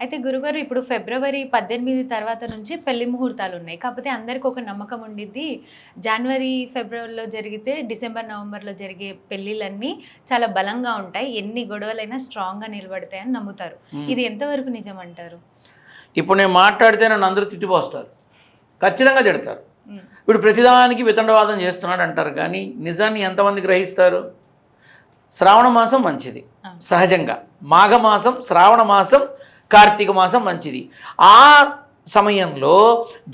అయితే గురుగారు ఇప్పుడు ఫిబ్రవరి 18 తర్వాత నుంచి పెళ్లి ముహూర్తాలు ఉన్నాయి. కాకపోతే అందరికి ఒక నమ్మకం ఉండిద్ది. జనవరి, ఫిబ్రవరిలో జరిగితే డిసెంబర్, నవంబర్‌లో జరిగే పెళ్ళిళ్ళన్నీ చాలా బలంగా ఉంటాయి. ఎన్ని గొడవలైనా స్ట్రాంగ్‌గా నిలబడతాయని నమ్ముతారు. ఇది ఎంతవరకు నిజం అంటారు? ఇప్పుడు నేను మాట్లాడితే నన్ను అందరూ తిట్టిపోస్తారు, ఖచ్చితంగా తిడతారు. ఇప్పుడు ప్రతిదానికి వితండవాదం చేస్తున్నాడు అంటారు, కానీ నిజాన్ని ఎంతమంది గ్రహిస్తారు? శ్రావణ మాసం మంచిది సహజంగా, మాఘమాసం, శ్రావణ మాసం, కార్తీక మాసం మంచిది. ఆ సమయంలో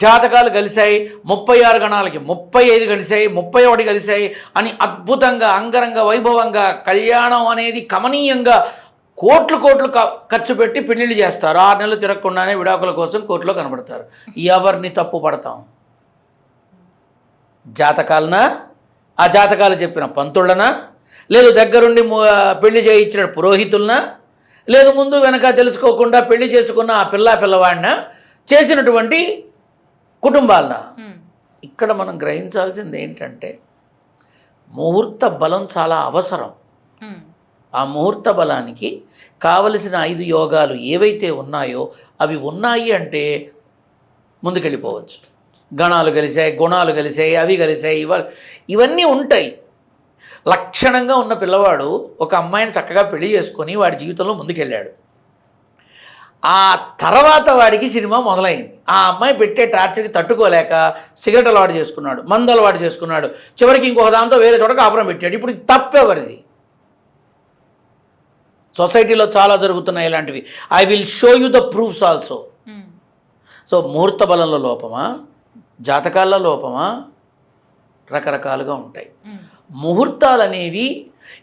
జాతకాలు కలిశాయి, 36 గణాలకి 35 కలిశాయి, 31 కలిశాయి అని అద్భుతంగా అంగరంగ వైభవంగా కళ్యాణం అనేది కమనీయంగా కోట్లు ఖర్చు పెట్టి పెళ్లిళ్ళు చేస్తారు. 6 నెలలు తిరగకుండానే విడాకుల కోసం కోర్టులో కనబడతారు. ఎవరిని తప్పు పడతాం? జాతకాలనా, ఆ జాతకాలు చెప్పిన పంతుళ్ళనా, లేదు దగ్గరుండి పెళ్లి చేయించిన పురోహితులనా, లేదు ముందు వెనక తెలుసుకోకుండా పెళ్లి చేసుకున్న ఆ పిల్లవాడిన, చేసినటువంటి కుటుంబాలనా? ఇక్కడ మనం గ్రహించాల్సింది ఏంటంటే ముహూర్త బలం చాలా అవసరం. ఆ ముహూర్త బలానికి కావలసిన 5 యోగాలు ఏవైతే ఉన్నాయో అవి ఉన్నాయి అంటే ముందుకెళ్ళిపోవచ్చు. గణాలు కలిసాయి, గుణాలు కలిసాయి, అవి కలిసాయి, ఇవన్నీ ఉంటాయి. లక్షణంగా ఉన్న పిల్లవాడు ఒక అమ్మాయిని చక్కగా పెళ్లి చేసుకొని వాడి జీవితంలో ముందుకెళ్ళాడు. ఆ తర్వాత వాడికి సినిమా మొదలైంది. ఆ అమ్మాయి పెట్టే టార్చర్కి తట్టుకోలేక సిగరెట్ అలవాటు చేసుకున్నాడు, మందు అలవాటు చేసుకున్నాడు, చివరికి ఇంకొక దాంతో వేరే చోట కాపురం పెట్టాడు. ఇప్పుడు తప్పెవరిది? సొసైటీలో చాలా జరుగుతున్నాయి ఇలాంటివి. I will show you the proofs also. So ముహూర్త బలంలో లోపమా, జాతకాల్లో లోపమా, రకరకాలుగా ఉంటాయి. ముహూర్తాలు అనేవి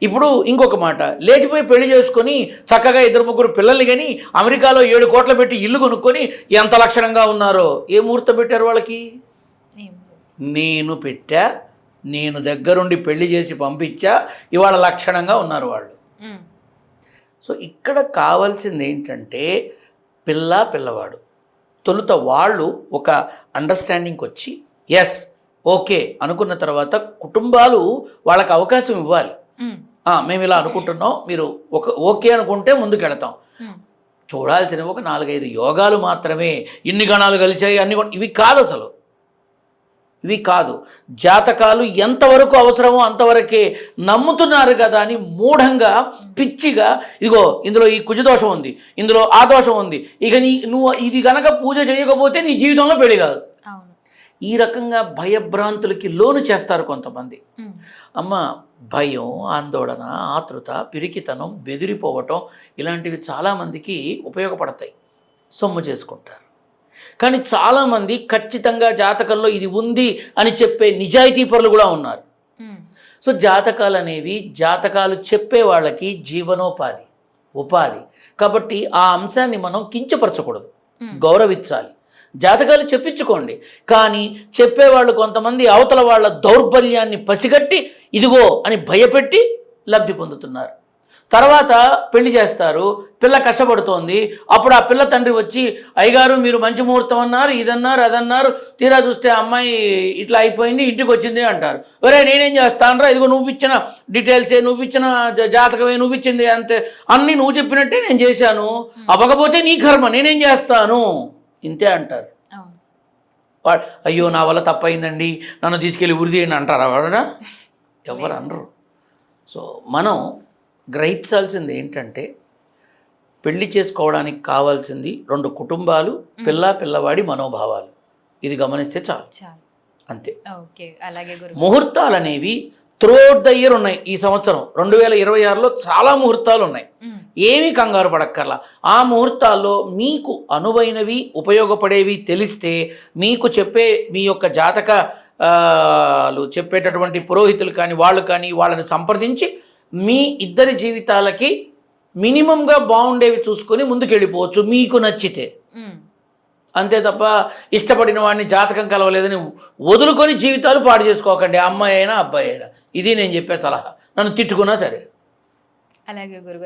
ఇప్పుడు ఇంకొక మాట, లేచిపోయి పెళ్లి చేసుకొని చక్కగా 2-3 పిల్లల్ని కానీ అమెరికాలో 7 కోట్లు పెట్టి ఇల్లు కొనుక్కొని ఎంత లక్షణంగా ఉన్నారో. ఏ ముహూర్తం పెట్టారు వాళ్ళకి? నేను పెట్టా, నేను దగ్గరుండి పెళ్లి చేసి పంపించా, ఇవాళ లక్షణంగా ఉన్నారు వాళ్ళు. సో ఇక్కడ కావాల్సింది ఏంటంటే పిల్లవాడు తొలుత వాళ్ళు ఒక అండర్స్టాండింగ్కి వచ్చి ఎస్ ఓకే అనుకున్న తర్వాత కుటుంబాలు వాళ్ళకి అవకాశం ఇవ్వాలి. మేము ఇలా అనుకుంటున్నాం, మీరు ఓకే అనుకుంటే ముందుకెళ్తాం. చూడాల్సినవి ఒక 4-5 యోగాలు మాత్రమే. ఇన్ని గణాలు కలిసాయి, ఇవి కాదు, అసలు ఇవి కాదు. జాతకాలు ఎంతవరకు అవసరమో అంతవరకే నమ్ముతున్నారు కదా అని మూఢంగా పిచ్చిగా, ఇదిగో ఇందులో ఈ కుజదోషం ఉంది, ఇందులో ఆ దోషం ఉంది, ఇక నువ్వు ఇది కనుక పూజ చేయకపోతే నీ జీవితంలో పెళ్లి కాదు. ఈ రకంగా భయభ్రాంతులకి లోను చేస్తారు కొంతమంది. అమ్మ, భయం, ఆందోళన, ఆతృత, పిరికితనం, బెదిరిపోవటం ఇలాంటివి చాలామందికి ఉపయోగపడతాయి, సొమ్ము చేసుకుంటారు. కానీ చాలామంది ఖచ్చితంగా జాతకంలో ఇది ఉంది అని చెప్పే నిజాయితీ పరులు కూడా ఉన్నారు. సో జాతకాలు అనేవి, జాతకాలు చెప్పే వాళ్ళకి జీవనోపాధి, ఉపాధి. కాబట్టి ఆ అంశాన్ని మనం కించపరచకూడదు, గౌరవించాలి. జాతకాలు చెప్పించుకోండి, కానీ చెప్పేవాళ్ళు కొంతమంది అవతల వాళ్ళ దౌర్బల్యాన్ని పసిగట్టి ఇదిగో అని భయపెట్టి లబ్ధి పొందుతున్నారు. తర్వాత పెళ్లి చేస్తారు, పిల్ల కష్టపడుతోంది. అప్పుడు ఆ పిల్ల తండ్రి వచ్చి, అయ్యగారు మీరు మంచి ముహూర్తం అన్నారు, ఇదన్నారు, అదన్నారు, తీరా చూస్తే అమ్మాయి ఇట్లా అయిపోయింది, ఇంటికి వచ్చింది అంటారు. ఒరే నేనేం చేస్తానరా, ఇదిగో నువ్వు ఇచ్చిన డీటెయిల్సే, నువ్వు ఇచ్చిన జాతకమే, నువ్వు ఇచ్చింది అంతే, అన్నీ నువ్వు చెప్పినట్టే నేను చేశాను, అవ్వకపోతే నీ కర్మ, నేనేం చేస్తాను, ఇంతే అంటారు. వాడు అయ్యో నా వల్ల తప్పయిందండి, నన్ను తీసుకెళ్ళి ఉరిదేయండి అంటారా? వాడునా ఎవరు అనరు. సో మనం గ్రహించాల్సింది ఏంటంటే పెళ్లి చేసుకోవడానికి కావాల్సింది 2 కుటుంబాలు, పిల్లవాడి మనోభావాలు. ఇది గమనిస్తే చాలు, అంతే. ముహూర్తాలు అనేవి త్రూఅవుట్ ద ఇయర్ ఉన్నాయి. ఈ సంవత్సరం 2026లో చాలా ముహూర్తాలు ఉన్నాయి. ఏమీ కంగారు పడక్కర్లా. ఆ ముహూర్తాల్లో మీకు అనువైనవి, ఉపయోగపడేవి తెలిస్తే మీకు చెప్పే మీ యొక్క జాతకాలు చెప్పేటటువంటి పురోహితులు కానీ వాళ్ళు కానీ వాళ్ళని సంప్రదించి మీ ఇద్దరి జీవితాలకి మినిమంగా బాగుండేవి చూసుకొని ముందుకెళ్ళిపోవచ్చు మీకు నచ్చితే. అంతే తప్ప ఇష్టపడిన వాడిని జాతకం కలవలేదని వదులుకొని జీవితాలు పాడు చేసుకోకండి, అమ్మాయి అయినా అబ్బాయి అయినా. ఇది నేను చెప్పే సలహా, నన్ను తిట్టుకున్నా సరే. అలాగే గురుగారు.